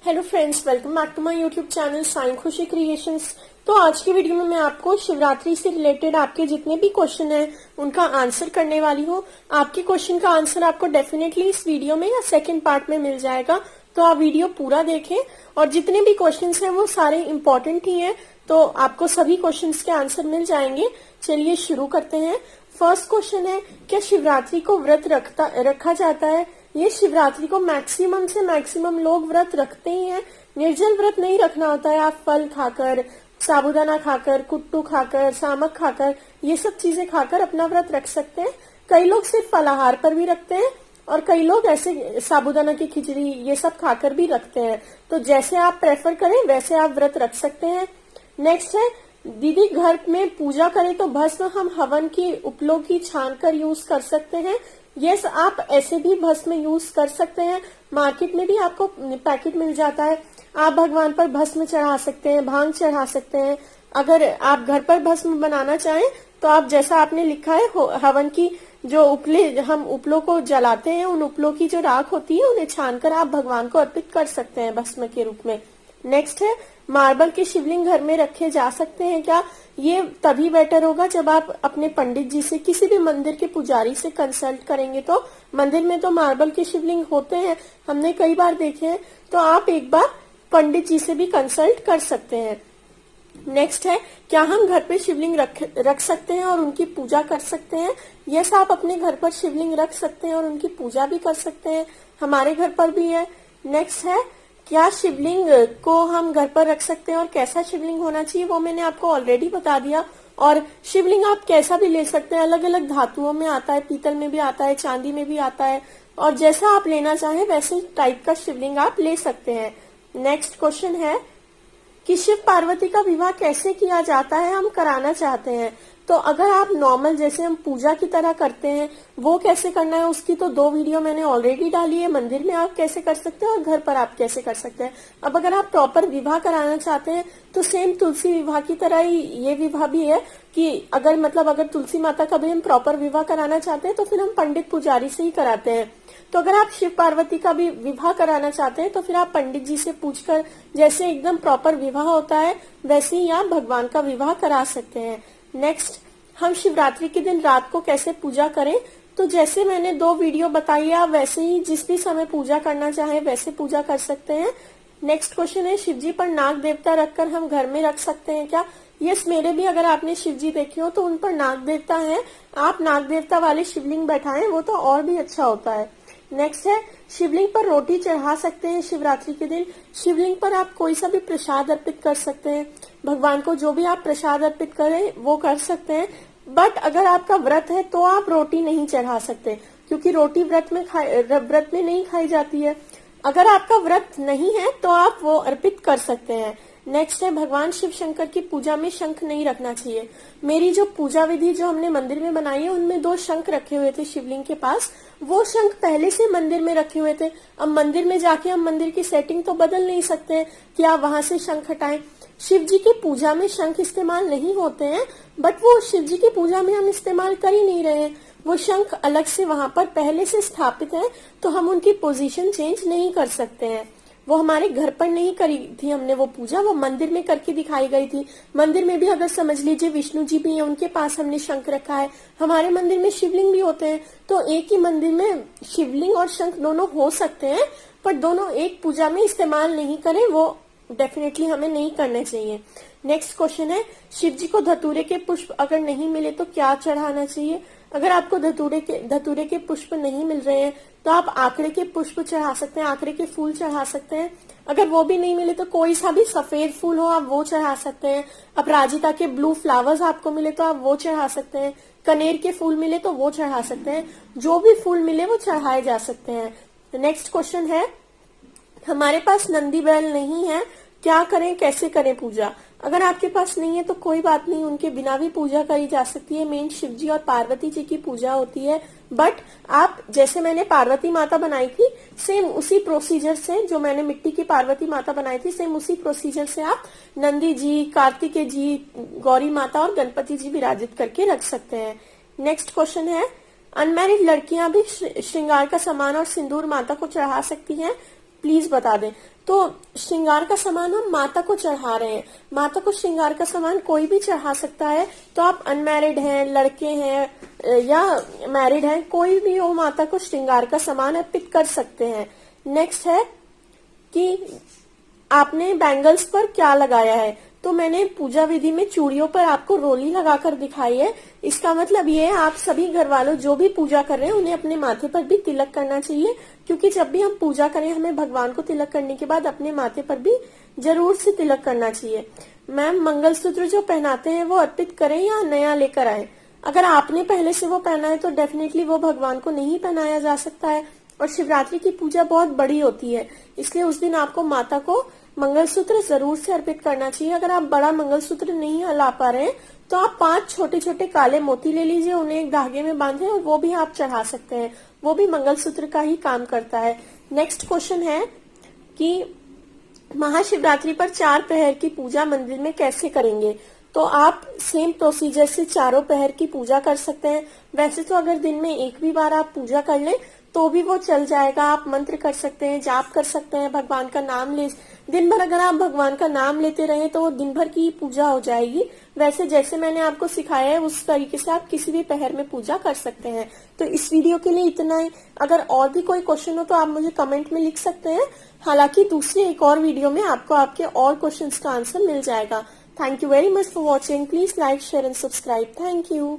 Hello friends, welcome back to my YouTube channel Sai Khushi creations. तो आज की वीडियो में मैं आपको शिवरात्रि से रिलेटेड आपके जितने भी क्वेश्चन हैं उनका आंसर करने वाली हूँ। आपके क्वेश्चन का आंसर आपको डेफिनेटली इस वीडियो में या सेकंड पार्ट में मिल जाएगा, तो आप वीडियो पूरा देखें। और जितने भी क्वेश्चन हैं वो सारे इम्पोर्टेंट ही हैं, तो आपको सभी क्वेश्चन के आंसर मिल जाएंगे। चलिए शुरू करते हैं। फर्स्ट क्वेश्चन है, क्या शिवरात्रि को व्रत रखा जाता है? ये शिवरात्रि को मैक्सिमम से मैक्सिमम लोग व्रत रखते ही हैं। निर्जल व्रत नहीं रखना होता है। आप फल खाकर, साबूदाना खाकर, कुट्टू खाकर, सामक खाकर, ये सब चीजें खाकर अपना व्रत रख सकते हैं। कई लोग सिर्फ फलाहार पर भी रखते हैं और कई लोग ऐसे साबूदाना की खिचड़ी ये सब खाकर भी रखते हैं। तो जैसे आप प्रेफर करें वैसे आप व्रत रख सकते हैं। नेक्स्ट है, दीदी घर में पूजा करें तो भस्म हम हवन की उपलों की छान कर यूज कर सकते हैं? यस, आप ऐसे भी भस्म यूज कर सकते हैं। मार्केट में भी आपको पैकेट मिल जाता है। आप भगवान पर भस्म चढ़ा सकते हैं, भांग चढ़ा सकते हैं। अगर आप घर पर भस्म बनाना चाहें तो आप जैसा आपने लिखा है हवन की जो उपले हम उपलों को जलाते हैं, उन उपलों की जो राख होती है उन्हें छानकर आप भगवान को अर्पित कर सकते हैं भस्म के रूप में। नेक्स्ट है, मार्बल के शिवलिंग घर में रखे जा सकते हैं क्या? ये तभी बेटर होगा जब आप अपने पंडित जी से, किसी भी मंदिर के पुजारी से कंसल्ट करेंगे। तो मंदिर में तो मार्बल के शिवलिंग होते हैं, हमने कई बार देखे हैं, तो आप एक बार पंडित जी से भी कंसल्ट कर सकते हैं। नेक्स्ट है, क्या हम घर पे शिवलिंग रख सकते हैं और उनकी पूजा कर सकते हैं? यस, आप अपने घर पर शिवलिंग रख सकते हैं और उनकी पूजा भी कर सकते हैं। हमारे घर पर भी है। नेक्स्ट है, क्या शिवलिंग को हम घर पर रख सकते हैं और कैसा शिवलिंग होना चाहिए वो मैंने आपको ऑलरेडी बता दिया। और शिवलिंग आप कैसा भी ले सकते हैं, अलग अलग धातुओं में आता है, पीतल में भी आता है, चांदी में भी आता है, और जैसा आप लेना चाहें वैसे टाइप का शिवलिंग आप ले सकते हैं। नेक्स्ट क्वेश्चन है कि शिव पार्वती का विवाह कैसे किया जाता है, हम कराना चाहते हैं। तो अगर आप नॉर्मल जैसे हम पूजा की तरह करते हैं वो कैसे करना है, उसकी तो 2 वीडियो मैंने ऑलरेडी डाली है। मंदिर में आप कैसे कर सकते हैं और घर पर आप कैसे कर सकते हैं। अब अगर आप प्रॉपर विवाह कराना चाहते हैं तो सेम तुलसी विवाह की तरह ही ये विवाह भी है कि अगर तुलसी माता का भी हम प्रॉपर विवाह कराना चाहते हैं तो फिर हम पंडित पुजारी से ही कराते हैं। तो अगर आप शिव पार्वती का भी विवाह कराना चाहते हैं तो फिर आप पंडित जी से पूछकर, जैसे एकदम प्रॉपर विवाह होता है वैसे ही आप भगवान का विवाह करा सकते हैं। नेक्स्ट, हम शिवरात्रि के दिन रात को कैसे पूजा करें? तो जैसे मैंने 2 वीडियो बताई है, आप वैसे ही जिस भी समय पूजा करना चाहें वैसे पूजा कर सकते हैं। नेक्स्ट क्वेश्चन है, शिवजी पर नाग देवता रखकर हम घर में रख सकते हैं क्या? यस, मेरे भी अगर आपने शिवजी देखे हो तो उन पर नाग देवता है, आप नाग देवता वाले शिवलिंग बैठाएं, वो तो और भी अच्छा होता है। नेक्स्ट है, शिवलिंग पर रोटी चढ़ा सकते हैं शिवरात्रि के दिन? शिवलिंग पर आप कोई सा भी प्रसाद अर्पित कर सकते हैं। भगवान को जो भी आप प्रसाद अर्पित करें वो कर सकते हैं। बट अगर आपका व्रत है तो आप रोटी नहीं चढ़ा सकते, क्योंकि रोटी व्रत में नहीं खाई जाती है। अगर आपका व्रत नहीं है तो आप वो अर्पित कर सकते हैं। नेक्स्ट है, भगवान शिव शंकर की पूजा में शंख नहीं रखना चाहिए। मेरी जो पूजा विधि जो हमने मंदिर में बनाई है उनमें 2 शंख रखे हुए थे शिवलिंग के पास। वो शंख पहले से मंदिर में रखे हुए थे। अब मंदिर में जाके हम मंदिर की सेटिंग तो बदल नहीं सकते हैं कि आप वहां से शंख हटाएं। शिव जी की पूजा में शंख इस्तेमाल नहीं होते हैं, बट वो शिव जी की पूजा में हम इस्तेमाल कर ही नहीं रहे हैं। वो शंख अलग से वहां पर पहले से स्थापित है, तो हम उनकी पोजीशन चेंज नहीं कर सकते हैं। वो हमारे घर पर नहीं करी थी हमने वो पूजा, वो मंदिर में करके दिखाई गई थी। मंदिर में भी अगर समझ लीजिए विष्णु जी भी हैं, उनके पास हमने शंख रखा है। हमारे मंदिर में शिवलिंग भी होते हैं, तो एक ही मंदिर में शिवलिंग और शंख दोनों हो सकते हैं, पर दोनों एक पूजा में इस्तेमाल नहीं करें, वो डेफिनेटली हमें नहीं करने चाहिए। नेक्स्ट क्वेश्चन है, शिव जी को धतूरे के पुष्प अगर नहीं मिले तो क्या चढ़ाना चाहिए? अगर आपको धतूरे के पुष्प नहीं मिल रहे हैं तो आप आंकड़े के पुष्प चढ़ा सकते हैं, आंकड़े के फूल चढ़ा सकते हैं। अगर वो भी नहीं मिले तो कोई सा भी सफेद फूल हो आप वो चढ़ा सकते हैं। अपराजिता के ब्लू फ्लावर्स आपको मिले तो आप वो चढ़ा सकते हैं। कनेर के फूल मिले तो वो चढ़ा सकते हैं। जो भी फूल मिले वो चढ़ाए जा सकते हैं। नेक्स्ट क्वेश्चन है, हमारे पास नंदी बैल नहीं है, क्या करें, कैसे करें पूजा? अगर आपके पास नहीं है तो कोई बात नहीं, उनके बिना भी पूजा करी जा सकती है। मेन शिव जी और पार्वती जी की पूजा होती है। बट आप जैसे मैंने पार्वती माता बनाई थी सेम उसी प्रोसीजर से, जो मैंने मिट्टी की पार्वती माता बनाई थी सेम उसी प्रोसीजर से आप नंदी जी, कार्तिकेय जी, गौरी माता और गणपति जी विराजित करके रख सकते हैं। नेक्स्ट क्वेश्चन है, अनमैरिड लड़कियां भी श्रृंगार का सामान और सिंदूर माता को चढ़ा सकती हैं? प्लीज बता दें। तो श्रृंगार का सामान हम माता को चढ़ा रहे हैं। माता को श्रृंगार का सामान कोई भी चढ़ा सकता है, तो आप अनमैरिड हैं, लड़के हैं या मैरिड हैं, कोई भी हो माता को श्रृंगार का सामान अर्पित कर सकते हैं। नेक्स्ट है कि आपने बैंगल्स पर क्या लगाया है, तो मैंने पूजा विधि में चूड़ियों पर आपको रोली लगाकर दिखाई है। इसका मतलब ये है आप सभी घर वालों जो भी पूजा कर रहे हैं उन्हें अपने माथे पर भी तिलक करना चाहिए, क्योंकि जब भी हम पूजा करें हमें भगवान को तिलक करने के बाद अपने माथे पर भी जरूर से तिलक करना चाहिए। मैम मंगलसूत्र जो पहनाते हैं वो अर्पित करें या नया लेकर आए? अगर आपने पहले से वो पहना है तो डेफिनेटली वो भगवान को नहीं पहनाया जा सकता है। और शिवरात्रि की पूजा बहुत बड़ी होती है, इसलिए उस दिन आपको माता को मंगलसूत्र जरूर से अर्पित करना चाहिए। अगर आप बड़ा मंगलसूत्र नहीं ला पा रहे हैं तो आप 5 छोटे छोटे काले मोती ले लीजिए, उन्हें एक धागे में बांधे और वो भी आप चढ़ा सकते हैं, वो भी मंगलसूत्र का ही काम करता है। नेक्स्ट क्वेश्चन है कि महाशिवरात्रि पर 4 पहर की पूजा मंदिर में कैसे करेंगे? तो आप सेम प्रोसीजर से चारों पहर की पूजा कर सकते हैं। वैसे तो अगर दिन में एक भी बार आप पूजा कर लें तो भी वो चल जाएगा। आप मंत्र कर सकते हैं, जाप कर सकते हैं, भगवान का नाम ले, दिन भर अगर आप भगवान का नाम लेते रहे तो वो दिन भर की पूजा हो जाएगी। वैसे जैसे मैंने आपको सिखाया है उस तरीके से आप किसी भी पहर में पूजा कर सकते हैं। तो इस वीडियो के लिए इतना ही। अगर और भी कोई क्वेश्चन हो तो आप मुझे कमेंट में लिख सकते हैं। हालांकि दूसरी एक और वीडियो में आपको आपके और क्वेश्चंस का आंसर मिल जाएगा। Thank you very much for watching. Please like, share and subscribe. Thank you.